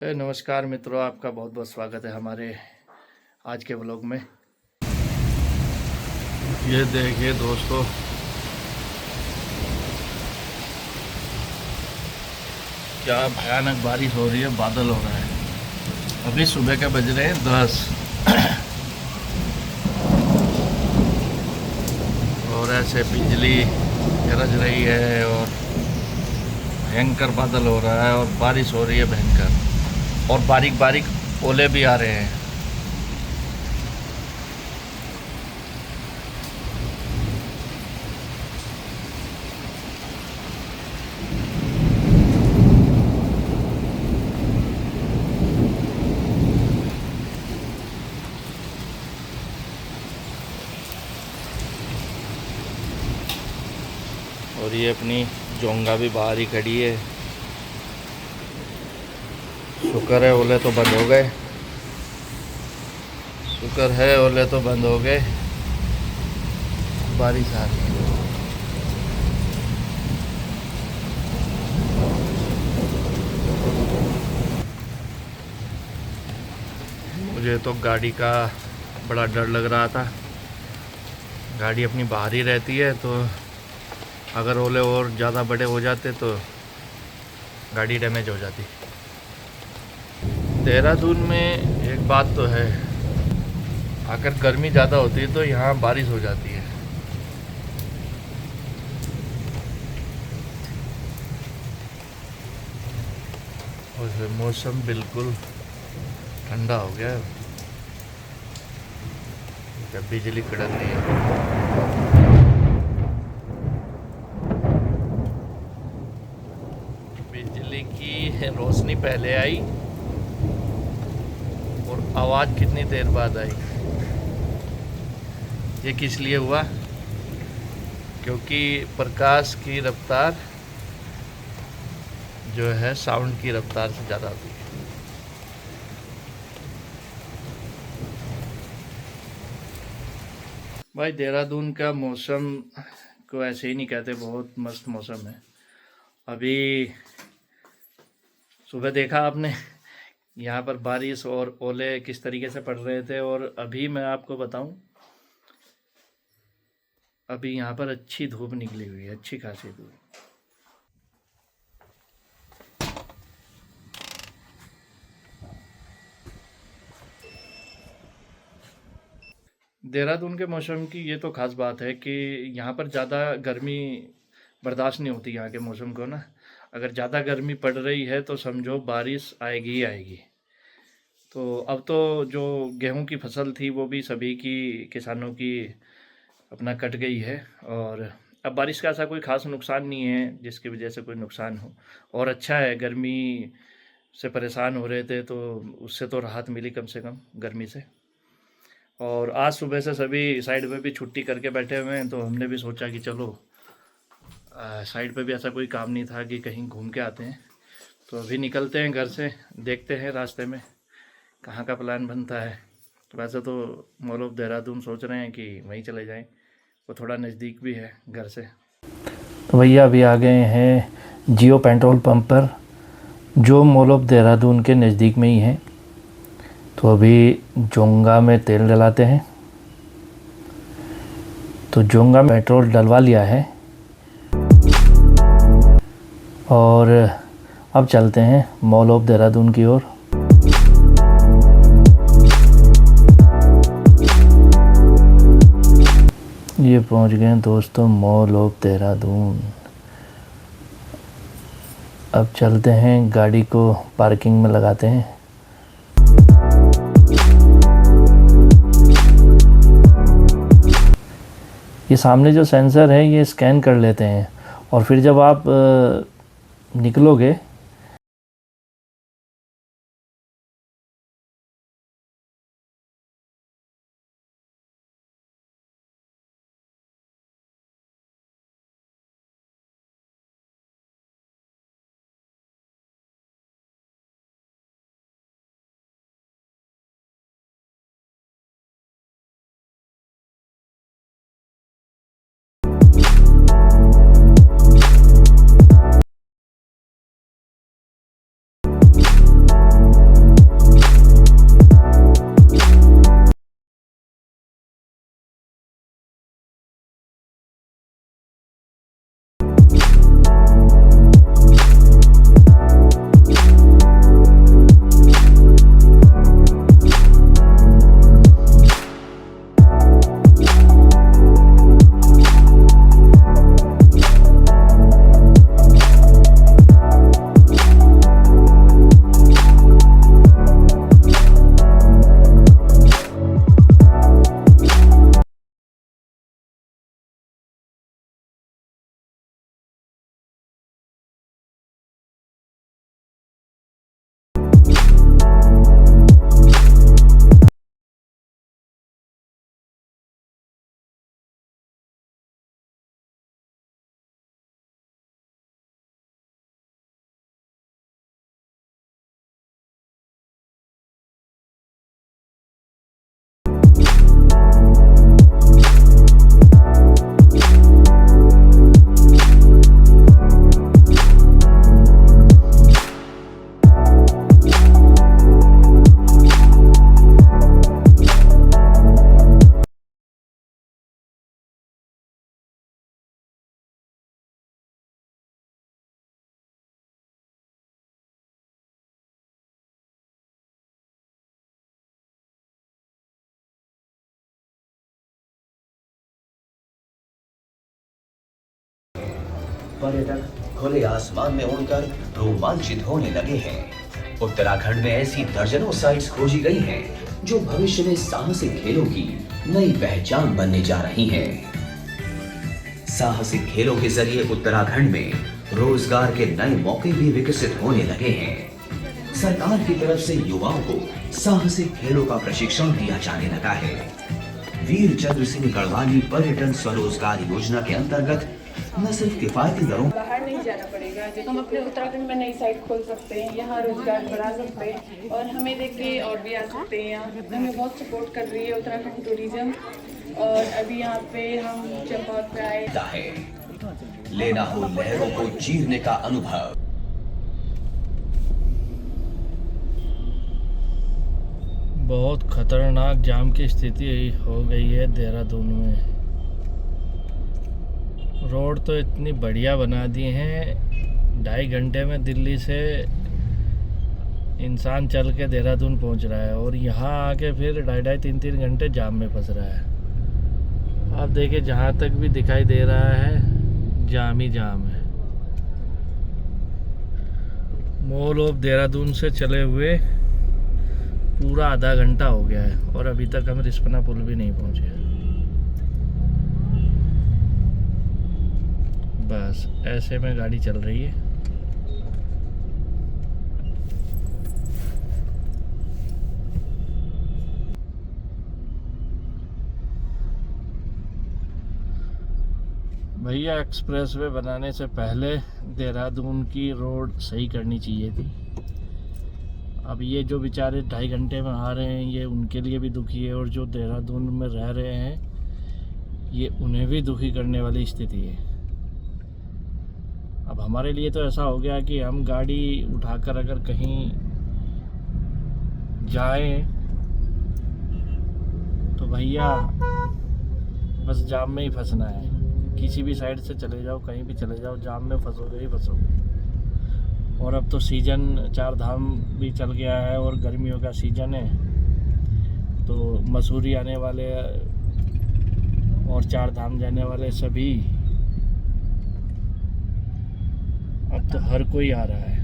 नमस्कार मित्रों, आपका बहुत बहुत स्वागत है हमारे आज के व्लॉग में। ये देखिए दोस्तों, क्या भयानक बारिश हो रही है, बादल हो रहा है। अभी सुबह के बज रहे हैं 10 और ऐसे बिजली गरज रही है और भयंकर बादल हो रहा है और बारिश हो रही है भयंकर, और बारीक बारीक ओले भी आ रहे हैं। और ये अपनी जोंगा भी बाहर ही खड़ी है। शुक्र है ओले तो बंद हो गए, शुक्र है ओले तो बंद हो गए, बारिश आ रही है। मुझे तो गाड़ी का बड़ा डर लग रहा था। गाड़ी अपनी बाहर ही रहती है, तो अगर ओले और ज़्यादा बड़े हो जाते तो गाड़ी डैमेज हो जाती। देहरादून में एक बात तो है, अगर गर्मी ज़्यादा होती है तो यहाँ बारिश हो जाती है। और मौसम बिल्कुल ठंडा हो गया है। जब बिजली कड़क रही है, बिजली की रोशनी पहले आई और आवाज़ कितनी देर बाद आई। ये किस लिए हुआ? क्योंकि प्रकाश की रफ्तार जो है साउंड की रफ्तार से ज़्यादा होती है। भाई देहरादून का मौसम को ऐसे ही नहीं कहते, बहुत मस्त मौसम है। अभी सुबह देखा आपने यहाँ पर बारिश और ओले किस तरीके से पड़ रहे थे, और अभी मैं आपको बताऊं, अभी यहाँ पर अच्छी धूप निकली हुई है, अच्छी खासी धूप। देहरादून के मौसम की ये तो ख़ास बात है कि यहाँ पर ज़्यादा गर्मी बर्दाश्त नहीं होती यहाँ के मौसम को ना। अगर ज़्यादा गर्मी पड़ रही है तो समझो बारिश आएगी ही आएगी। तो अब तो जो गेहूं की फसल थी वो भी सभी की, किसानों की अपना कट गई है, और अब बारिश का ऐसा कोई ख़ास नुकसान नहीं है जिसकी वजह से कोई नुकसान हो। और अच्छा है, गर्मी से परेशान हो रहे थे तो उससे तो राहत मिली कम से कम गर्मी से। और आज सुबह से सभी साइड में भी छुट्टी करके बैठे हुए हैं, तो हमने भी सोचा कि चलो साइड पे भी ऐसा कोई काम नहीं था कि कहीं घूम के आते हैं। तो अभी निकलते हैं घर से, देखते हैं रास्ते में कहाँ का प्लान बनता है। तो वैसे तो मॉल ऑफ देहरादून सोच रहे हैं कि वहीं चले जाएं, वो थोड़ा नज़दीक भी है घर से। तो भैया अभी आ गए हैं जियो पेट्रोल पंप पर, जो मॉल ऑफ देहरादून के नज़दीक में ही है। तो अभी जोंगा में तेल डलाते हैं। तो जोंगा में पेट्रोल डलवा लिया है और अब चलते हैं मॉल ऑफ देहरादून की ओर। ये पहुंच गए दोस्तों मॉल ऑफ देहरादून। अब चलते हैं, गाड़ी को पार्किंग में लगाते हैं। ये सामने जो सेंसर है ये स्कैन कर लेते हैं, और फिर जब आप निकलोगे पर्यटक खुले आसमान में उड़कर रोमांचित होने लगे हैं। उत्तराखंड में ऐसी दर्जनों साइट्स खोजी गई हैं जो भविष्य में साहसिक खेलों की नई पहचान बनने जा रही हैं। साहसिक खेलों के जरिए उत्तराखंड में रोजगार के नए मौके भी विकसित होने लगे हैं। सरकार की तरफ से युवाओं को साहसिक खेलों का प्रशिक्षण दिया जाने लगा है। वीर चंद्र सिंह गढ़वाली पर्यटन स्वरोजगार योजना के अंतर्गत न सिर्फ किफायती दरों बाहर नहीं जाना पड़ेगा, हम अपने उत्तराखंड में नई साइट खोल सकते हैं, यहाँ रोजगार बढ़ा सकते हैं और हमें देख के और भी आ सकते हैं। यहाँ हमें बहुत सपोर्ट कर रही है उत्तराखंड टूरिज्म और अभी यहाँ पे हम चंपावत पे आए है। लेना हो लहरों को चीरने का अनुभव। बहुत खतरनाक जाम की स्थिति हो गई है देहरादून में। रोड तो इतनी बढ़िया बना दी हैं, 2.5 घंटे में दिल्ली से इंसान चल के देहरादून पहुंच रहा है और यहाँ आके फिर 2.5-3 घंटे जाम में फंस रहा है। आप देखिए जहाँ तक भी दिखाई दे रहा है जाम ही जाम है। मॉल ऑफ देहरादून से चले हुए पूरा आधा घंटा हो गया है और अभी तक हम रिस्पना पुल भी नहीं पहुँचे। बस ऐसे में गाड़ी चल रही है। भैया एक्सप्रेसवे बनाने से पहले देहरादून की रोड सही करनी चाहिए थी। अब ये जो बेचारे 2.5 घंटे में आ रहे हैं ये उनके लिए भी दुखी है और जो देहरादून में रह रहे हैं ये उन्हें भी दुखी करने वाली स्थिति है। अब हमारे लिए तो ऐसा हो गया कि हम गाड़ी उठाकर अगर कहीं जाएं तो भैया बस जाम में ही फंसना है। किसी भी साइड से चले जाओ, कहीं भी चले जाओ, जाम में फंसोगे ही फंसोगे। और अब तो सीज़न 4 धाम भी चल गया है और गर्मियों का सीज़न है तो मसूरी आने वाले और 4 धाम जाने वाले सभी अब तो हर कोई आ रहा है।